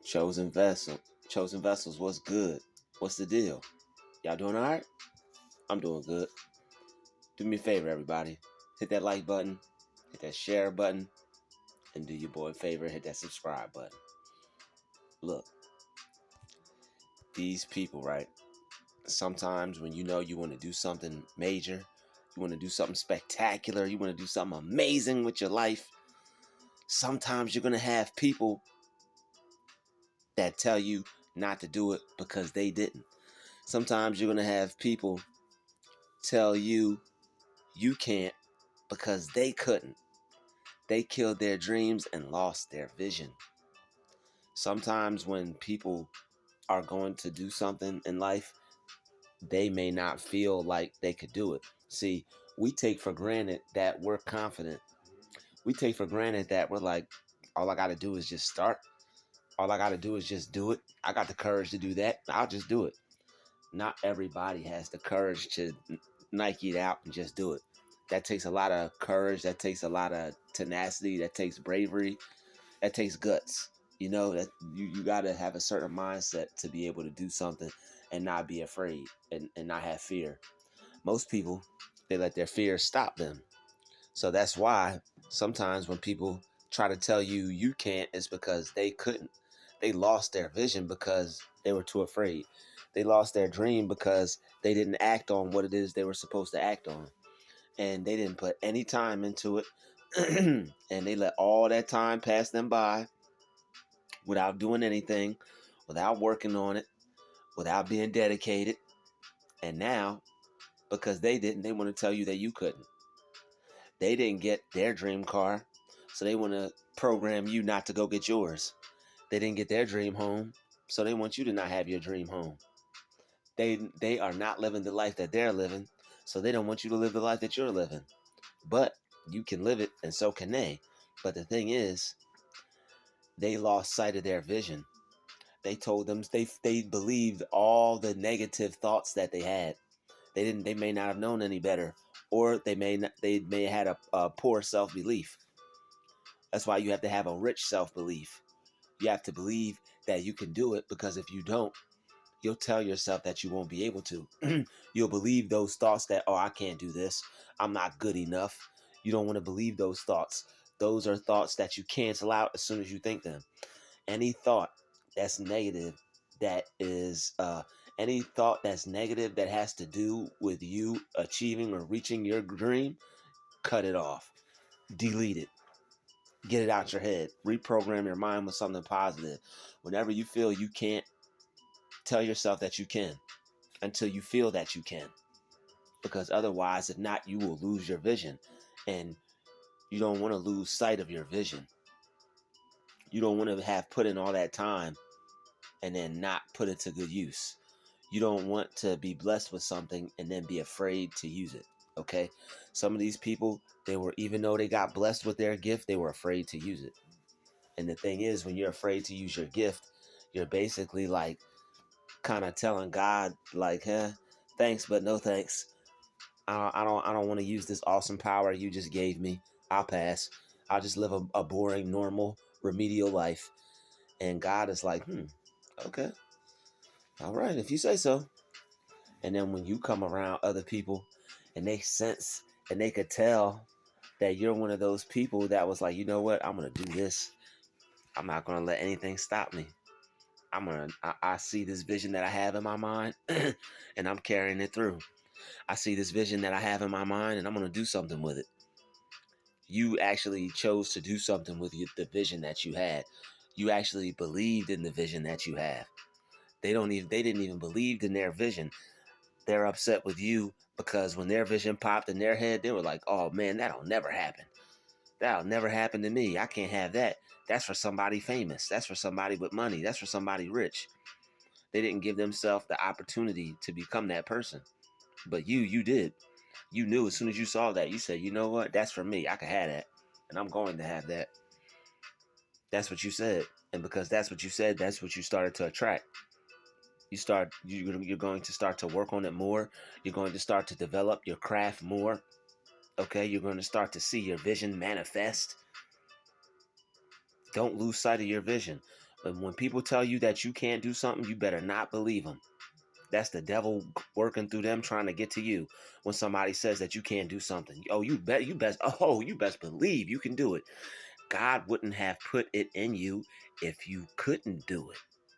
Chosen vessel. Chosen vessels, what's good? What's the deal? Y'all doing all right? I'm doing good. Do me a favor, everybody. Hit that like button, hit that share button, and do your boy a favor, hit that subscribe button. Look, these people, right? Sometimes when you know you want to do something major, you want to do something spectacular, you want to do something amazing with your life, sometimes you're going to have people that tell you not to do it because they didn't. Sometimes you're going to have people tell you you can't because they couldn't. They killed their dreams and lost their vision. Sometimes when people are going to do something in life, they may not feel like they could do it. See, we take for granted that we're confident. We take for granted that we're like, all I got to do is just start. All I got to do is just do it. I got the courage to do that. I'll just do it. Not everybody has the courage to Nike it out and just do it. That takes a lot of courage. That takes a lot of tenacity. That takes bravery. That takes guts. You know, that you got to have a certain mindset to be able to do something and not be afraid and not have fear. Most people, they let their fear stop them. So that's why sometimes when people try to tell you you can't, it's because they couldn't. They lost their vision because they were too afraid. They lost their dream because they didn't act on what it is they were supposed to act on. And they didn't put any time into it. And they let all that time pass them by without doing anything, without working on it, without being dedicated. And now, because they didn't, they want to tell you that you couldn't. They didn't get their dream car, so they want to program you not to go get yours. They didn't get their dream home, so they want you to not have your dream home. They are not living the life that they're living, so they don't want you to live the life that you're living. But you can live it, and so can they. But the thing is, they lost sight of their vision. They told them they believed all the negative thoughts that they had. They may not have known any better, or they may have had a poor self-belief. That's why you have to have a rich self-belief. You have to believe that you can do it, because if you don't, you'll tell yourself that you won't be able to. You'll believe those thoughts that, oh, I can't do this. I'm not good enough. You don't want to believe those thoughts. Those are thoughts that you cancel out as soon as you think them. Any thought that's negative, any thought that's negative that has to do with you achieving or reaching your dream, cut it off. Delete it. Get it out your head. Reprogram your mind with something positive. Whenever you feel you can't, tell yourself that you can until you feel that you can. Because otherwise, if not, you will lose your vision. And you don't want to lose sight of your vision. You don't want to have put in all that time and then not put it to good use. You don't want to be blessed with something and then be afraid to use it. Okay? Some of these people, even though they got blessed with their gift, they were afraid to use it. And the thing is, when you're afraid to use your gift, you're basically like kind of telling God, like, thanks, but no thanks. I don't want to use this awesome power you just gave me. I'll pass. I'll just live a boring, normal, remedial life. And God is like, okay. All right, if you say so. And then when you come around other people and they sense and they could tell that you're one of those people that was like, you know what, I'm going to do this. I'm not going to let anything stop me. I see this vision that I have in my mind and I'm carrying it through. I see this vision that I have in my mind and I'm going to do something with it. You actually chose to do something with the vision that you had. You actually believed in the vision that you have. They didn't even believe in their vision. They're upset with you because when their vision popped in their head, they were like, oh man, that'll never happen. That'll never happen to me. I can't have that. That's for somebody famous. That's for somebody with money. That's for somebody rich. They didn't give themselves the opportunity to become that person. But you did. You knew as soon as you saw that, you said, you know what? That's for me. I can have that. And I'm going to have that. That's what you said. And because that's what you said, that's what you started to attract. You're going to start to work on it more. You're going to start to develop your craft more. Okay? You're going to start to see your vision manifest. Don't lose sight of your vision. And when people tell you that you can't do something, you better not believe them. That's the devil working through them trying to get to you. When somebody says that you can't do something, oh, you best believe you can do it. God wouldn't have put it in you if you couldn't do it.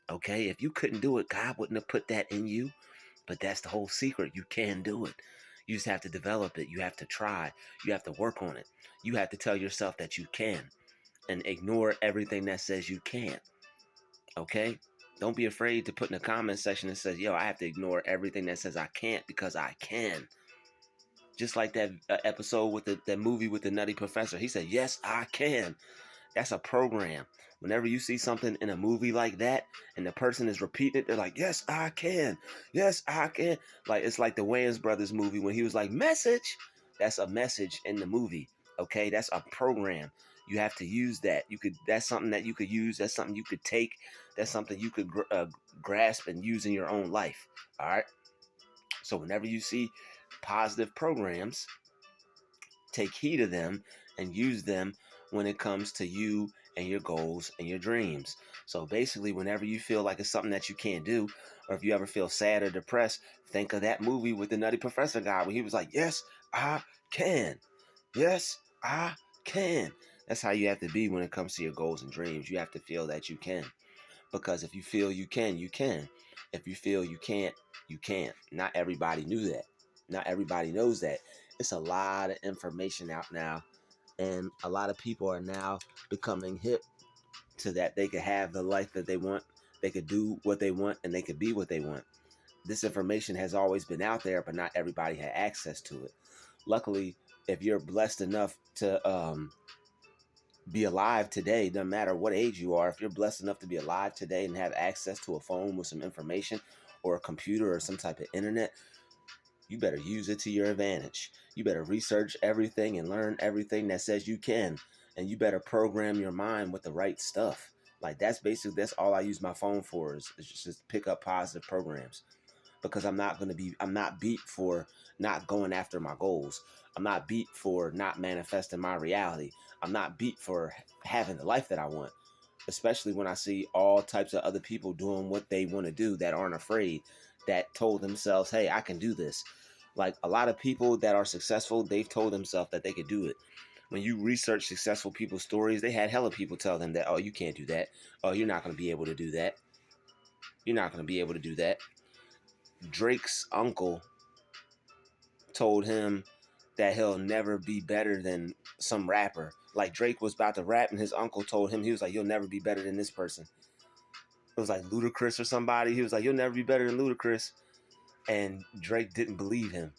Okay? If you couldn't do it, God wouldn't have put that in you. But that's the whole secret. You can do it. You just have to develop it. You have to try. You have to work on it. You have to tell yourself that you can and ignore everything that says you can't. Okay? Don't be afraid to put in the comment section that says, yo, I have to ignore everything that says I can't because I can. Just like that episode with that movie with the Nutty Professor. He said, yes, I can. That's a program. Whenever you see something in a movie like that and the person is repeating it, they're like, yes, I can. Yes, I can. Like, it's like the Wayans Brothers movie when he was like, message. That's a message in the movie. Okay, that's a program. You have to use that. That's something that you could use. That's something you could take. That's something you could grasp and use in your own life. All right. So whenever you see positive programs, take heed of them and use them when it comes to you and your goals and your dreams. So basically, whenever you feel like it's something that you can't do, or if you ever feel sad or depressed, think of that movie with the Nutty Professor guy where he was like, yes, I can. Yes, I can. That's how you have to be when it comes to your goals and dreams. You have to feel that you can. Because if you feel you can, you can. If you feel you can't, you can't. Not everybody knew that. Not everybody knows that. It's a lot of information out now, and a lot of people are now becoming hip to that. They could have the life that they want, they could do what they want, and they could be what they want. This information has always been out there, but not everybody had access to it. Luckily, if you're blessed enough to be alive today, no matter what age you are, if you're blessed enough to be alive today and have access to a phone with some information or a computer or some type of internet, you better use it to your advantage. You better research everything and learn everything that says you can. And you better program your mind with the right stuff. Like that's all I use my phone for is just pick up positive programs. Because I'm not beat for not going after my goals. I'm not beat for not manifesting my reality. I'm not beat for having the life that I want. Especially when I see all types of other people doing what they want to do that aren't afraid, that told themselves, hey, I can do this. Like a lot of people that are successful, they've told themselves that they could do it. When you research successful people's stories, they had hella people tell them that, oh, you can't do that. Oh, you're not going to be able to do that. You're not going to be able to do that. Drake's uncle told him that he'll never be better than some rapper. Like Drake was about to rap and his uncle told him, he was like, you'll never be better than this person. It was like Ludacris or somebody. He was like, you'll never be better than Ludacris. And Drake didn't believe him.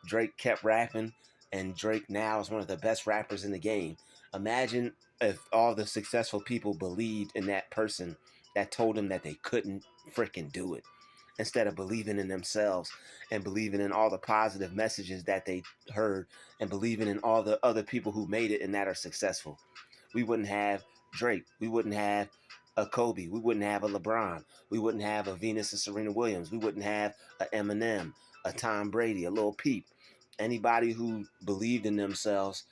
Drake kept rapping, and Drake now is one of the best rappers in the game. Imagine if all the successful people believed in that person that told them that they couldn't freaking do it, instead of believing in themselves and believing in all the positive messages that they heard and believing in all the other people who made it and that are successful. We wouldn't have Drake. We wouldn't have a Kobe. We wouldn't have a LeBron. We wouldn't have a Venus and Serena Williams. We wouldn't have a Eminem, a Tom Brady, a Lil Peep. Anybody who believed in themselves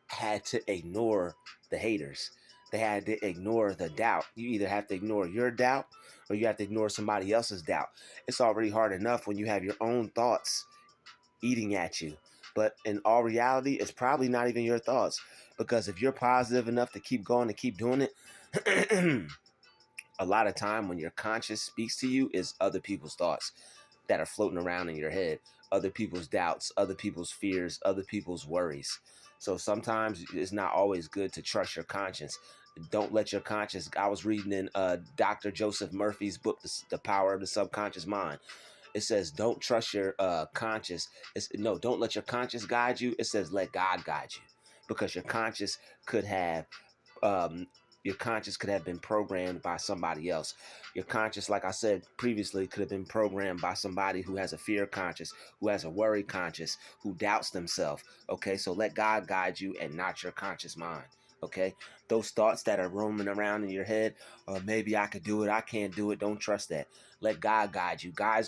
had to ignore the haters. They had to ignore the doubt. You either have to ignore your doubt or you have to ignore somebody else's doubt. It's already hard enough when you have your own thoughts eating at you. But in all reality, it's probably not even your thoughts. Because if you're positive enough to keep going and keep doing it, a lot of time when your conscious speaks to you is other people's thoughts that are floating around in your head, other people's doubts, other people's fears, other people's worries. So sometimes it's not always good to trust your conscience. Don't let your conscience. I was reading in Dr. Joseph Murphy's book, The Power of the Subconscious Mind. It says, don't trust your conscience. Don't let your conscience guide you. It says, let God guide you. Because um, your conscience could have been programmed by somebody else. Your conscience, like I said previously, could have been programmed by somebody who has a fear conscience, who has a worry conscience, who doubts themselves. Okay, so let God guide you and not your conscious mind. Okay, those thoughts that are roaming around in your head, or maybe I could do it, I can't do it. Don't trust that. Let God guide you. God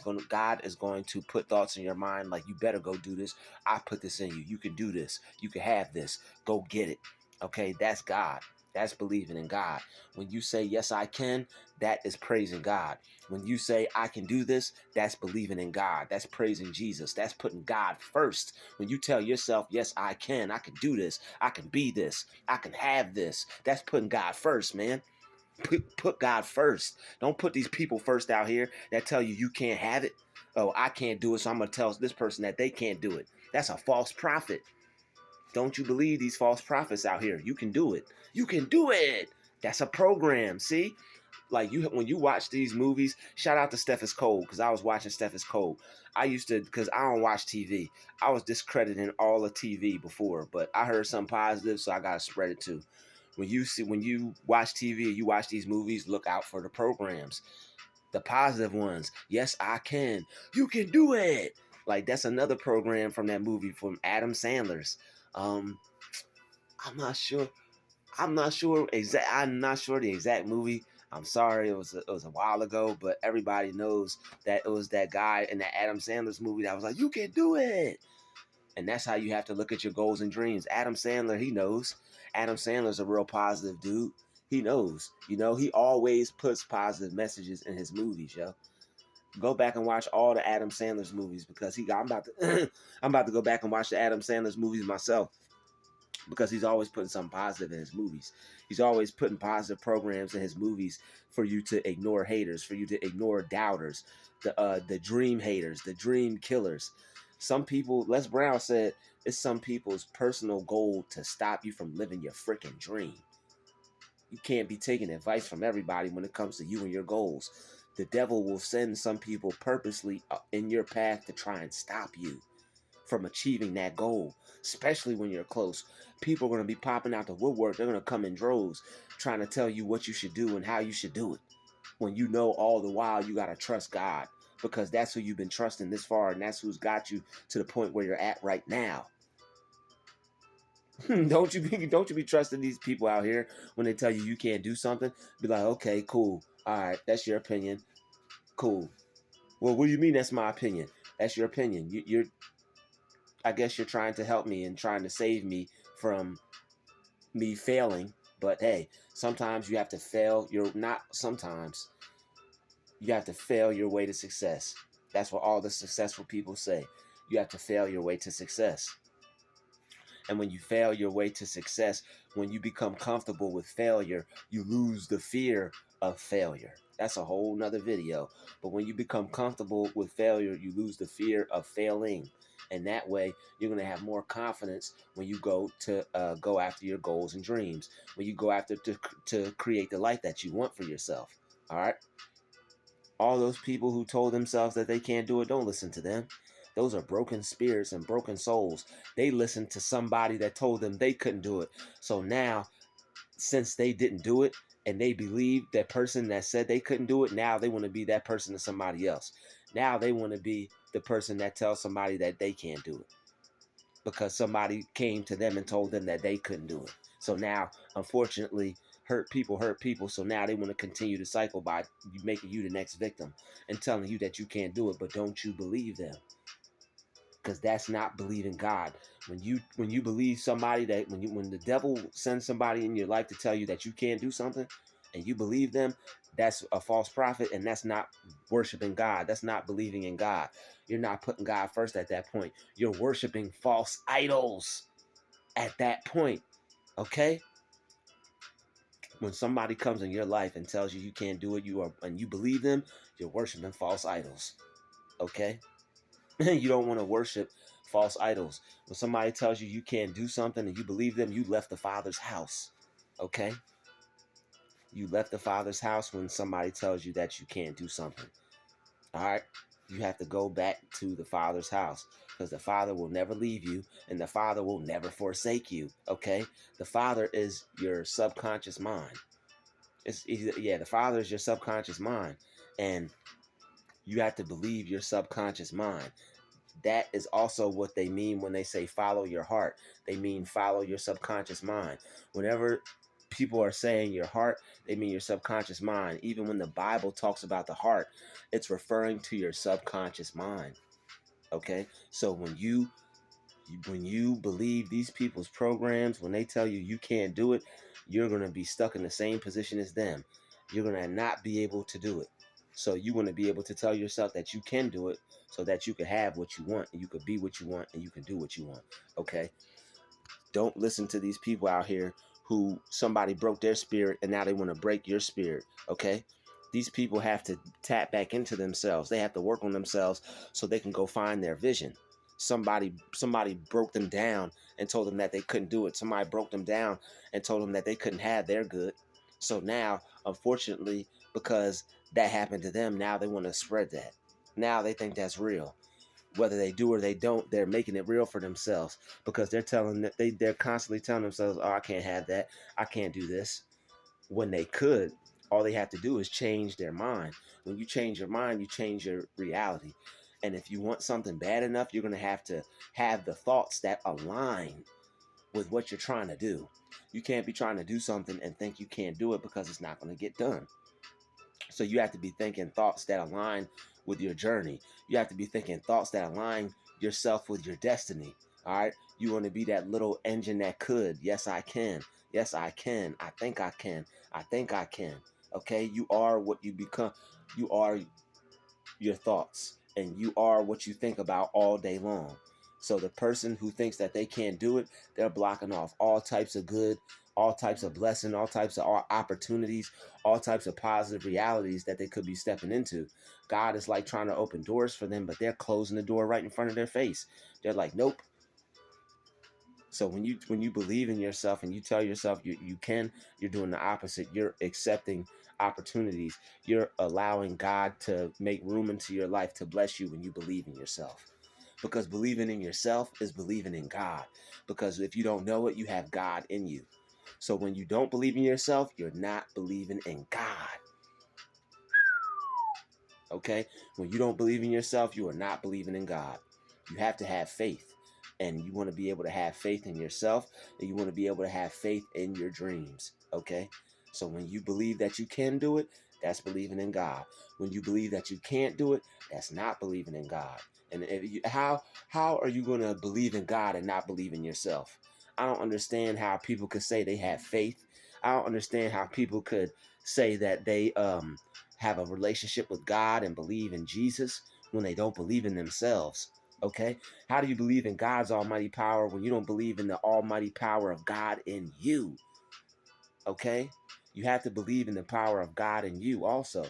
is going to put thoughts in your mind like, you better go do this. I put this in you. You can do this. You can have this. Go get it. Okay, that's God. That's believing in God. When you say, yes, I can, that is praising God. When you say, I can do this, that's believing in God. That's praising Jesus. That's putting God first. When you tell yourself, yes, I can do this, I can be this, I can have this, that's putting God first, man. Put God first. Don't put these people first out here that tell you can't have it. Oh, I can't do it, so I'm going to tell this person that they can't do it. That's a false prophet. Don't you believe these false prophets out here? You can do it. You can do it. That's a program. See? Like when you watch these movies, shout out to Steph Cold, because I was watching Steph Cold. I used to, because I don't watch TV. I was discrediting all of TV before, but I heard something positive, so I gotta spread it too. When you watch TV, you watch these movies, look out for the programs, the positive ones. Yes, I can. You can do it. Like that's another program from that movie from Adam Sandler's. Um, I'm not sure. I'm not sure exact. I'm not sure the exact movie. I'm sorry, it was a while ago, but everybody knows that it was that guy in the Adam Sandler's movie that was like, "You can do it," and that's how you have to look at your goals and dreams. Adam Sandler, he knows. Adam Sandler's a real positive dude. He knows. He always puts positive messages in his movies, yo. Go back and watch all the Adam Sandler's movies because I'm about to I'm about to go back and watch the Adam Sandler's movies myself because he's always putting something positive in his movies. He's always putting positive programs in his movies for you to ignore haters, for you to ignore doubters, the dream haters, the dream killers. Some people, Les Brown said, it's some people's personal goal to stop you from living your freaking dream. You can't be taking advice from everybody when it comes to you and your goals. The devil will send some people purposely in your path to try and stop you from achieving that goal, especially when you're close. People are going to be popping out the woodwork. They're going to come in droves trying to tell you what you should do and how you should do it. When you know all the while you got to trust God because that's who you've been trusting this far and that's who's got you to the point where you're at right now. Don't you be trusting these people out here when they tell you can't do something? Be like, okay, cool. All right, that's your opinion. Cool. Well, what do you mean that's my opinion? That's your opinion. You're I guess you're trying to help me and trying to save me from me failing. But hey, sometimes you have to fail. Sometimes you have to fail your way to success. That's what all the successful people say. You have to fail your way to success. And when you fail your way to success, when you become comfortable with failure, you lose the fear of failure. That's a whole nother video. But when you become comfortable with failure, you lose the fear of failing. And that way, you're going to have more confidence when you go after your goals and dreams, when you go after to create the life that you want for yourself. All right? All those people who told themselves that they can't do it, don't listen to them. Those are broken spirits and broken souls. They listened to somebody that told them they couldn't do it. So now, since they didn't do it and they believed that person that said they couldn't do it, now they want to be that person to somebody else. Now they want to be the person that tells somebody that they can't do it because somebody came to them and told them that they couldn't do it. So now, unfortunately, hurt people. So now they want to continue the cycle by making you the next victim and telling you that you can't do it. But don't you believe them? Because that's not believing God. When you believe somebody that when the devil sends somebody in your life to tell you that you can't do something, and you believe them, that's a false prophet, and that's not worshiping God. That's not believing in God. You're not putting God first at that point. You're worshiping false idols at that point. Okay? When somebody comes in your life and tells you can't do it, and you believe them, you're worshiping false idols. Okay? You don't want to worship false idols. When somebody tells you can't do something and you believe them, you left the Father's house. Okay? You left the Father's house when somebody tells you that you can't do something. All right? You have to go back to the Father's house because the Father will never leave you and the Father will never forsake you. Okay? The Father is your subconscious mind. The Father is your subconscious mind. And you have to believe your subconscious mind. That is also what they mean when they say follow your heart. They mean follow your subconscious mind. Whenever people are saying your heart, they mean your subconscious mind. Even when the Bible talks about the heart, it's referring to your subconscious mind. Okay? So when you believe these people's programs, when they tell you can't do it, you're going to be stuck in the same position as them. You're going to not be able to do it. So you want to be able to tell yourself that you can do it, so that you can have what you want, and you can be what you want, and you can do what you want. Okay? Don't listen to these people out here who somebody broke their spirit and now they want to break your spirit. Okay? These people have to tap back into themselves. They have to work on themselves so they can go find their vision. Somebody broke them down and told them that they couldn't do it. Somebody broke them down and told them that they couldn't have their good. So now, unfortunately, because that happened to them, now they want to spread that. Now they think that's real. Whether they do or they don't, they're making it real for themselves, because they're constantly telling themselves, "Oh, I can't have that. I can't do this." When they could, all they have to do is change their mind. When you change your mind, you change your reality. And if you want something bad enough, you're going to have the thoughts that align with what you're trying to do. You can't be trying to do something and think you can't do it, because it's not going to get done. So you have to be thinking thoughts that align with your journey. You have to be thinking thoughts that align yourself with your destiny. All right. You want to be that little engine that could. Yes, I can. Yes, I can. I think I can. I think I can. Okay. You are what you become. You are your thoughts, and you are what you think about all day long. So the person who thinks that they can't do it, they're blocking off all types of good, all types of blessing, all types of opportunities, all types of positive realities that they could be stepping into. God is like trying to open doors for them, but they're closing the door right in front of their face. They're like, nope. So when you believe in yourself and you tell yourself you can, you're doing the opposite. You're accepting opportunities. You're allowing God to make room into your life to bless you when you believe in yourself. Because believing in yourself is believing in God. Because if you don't know it, you have God in you. So when you don't believe in yourself, you're not believing in God. Okay? When you don't believe in yourself, you are not believing in God. You have to have faith. And you want to be able to have faith in yourself, and you want to be able to have faith in your dreams. Okay? So when you believe that you can do it, that's believing in God. When you believe that you can't do it, that's not believing in God. And how are you going to believe in God and not believe in yourself? I don't understand how people could say they have faith. I don't understand how people could say that they have a relationship with God and believe in Jesus when they don't believe in themselves. Okay? How do you believe in God's almighty power when you don't believe in the almighty power of God in you? Okay? You have to believe in the power of God in you also,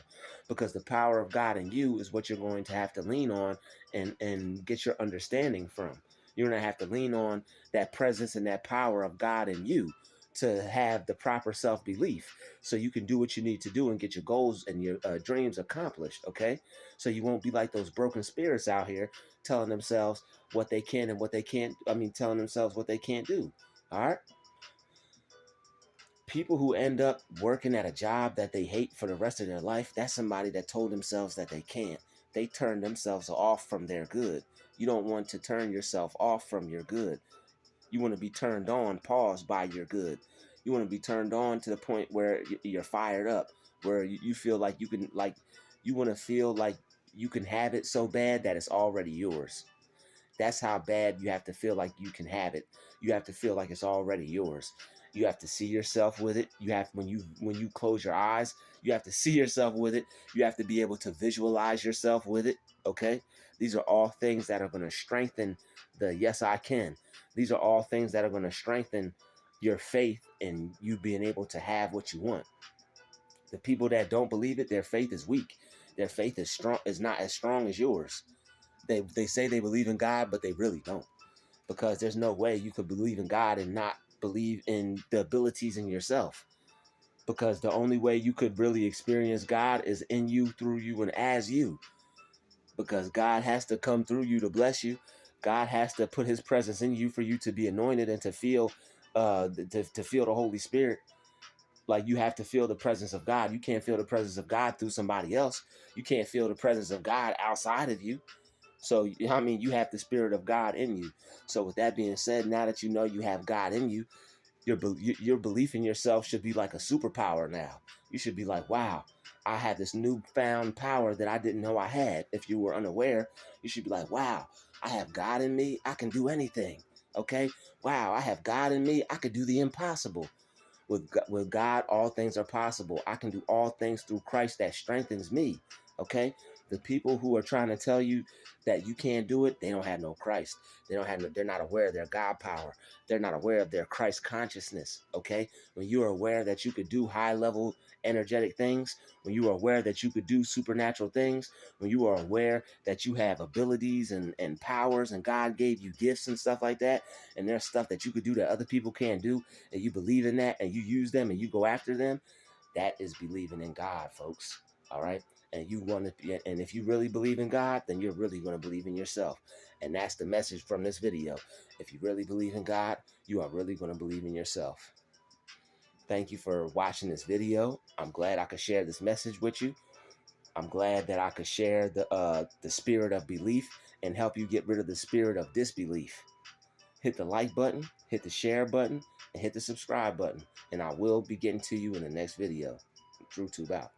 because the power of God in you is what you're going to have to lean on and get your understanding from. You're going to have to lean on that presence and that power of God in you to have the proper self-belief so you can do what you need to do and get your goals and your dreams accomplished. Okay? So you won't be like those broken spirits out here telling themselves what they can and what they can't. Telling themselves what they can't do. All right? People who end up working at a job that they hate for the rest of their life, that's somebody that told themselves that they can't. They turned themselves off from their good. You don't want to turn yourself off from your good. You want to be turned on, paused by your good. You want to be turned on to the point where you're fired up, where you feel like you can, like, you want to feel like you can have it so bad that it's already yours. That's how bad you have to feel like you can have it. You have to feel like it's already yours. You have to see yourself with it. You have when you close your eyes, you have to see yourself with it. You have to be able to visualize yourself with it. Okay? These are all things that are going to strengthen the yes I can. These are all things that are going to strengthen your faith in you being able to have what you want. The people that don't believe it, their faith is weak. Their faith is not as strong as yours. They say they believe in God, but they really don't. Because there's no way you could believe in God and not believe in the abilities in yourself. Because the only way you could really experience God is in you, through you, and as you. Because God has to come through you to bless you. God has to put his presence in you for you to be anointed and to feel to feel the Holy Spirit. Like, you have to feel the presence of God. You can't feel the presence of God through somebody else. You can't feel the presence of God outside of you. So, you have the Spirit of God in you. So with that being said, now that you know you have God in you, your belief in yourself should be like a superpower now. You should be like, wow, I have this newfound power that I didn't know I had. If you were unaware, you should be like, wow, I have God in me. I can do anything. Okay? Wow, I have God in me. I could do the impossible. With God, all things are possible. I can do all things through Christ that strengthens me. Okay? The people who are trying to tell you that you can't do it, they don't have no Christ. They're not aware of their God power. They're not aware of their Christ consciousness. Okay? When you are aware that you could do high level energetic things, when you are aware that you could do supernatural things, when you are aware that you have abilities and powers and God gave you gifts and stuff like that, and there's stuff that you could do that other people can't do, and you believe in that and you use them and you go after them, that is believing in God, folks. All right? And you want to, and if you really believe in God, then you're really going to believe in yourself. And that's the message from this video. If you really believe in God, you are really going to believe in yourself. Thank you for watching this video. I'm glad I could share this message with you. I'm glad that I could share the spirit of belief and help you get rid of the spirit of disbelief. Hit the like button, hit the share button, and hit the subscribe button. And I will be getting to you in the next video. Druuill out.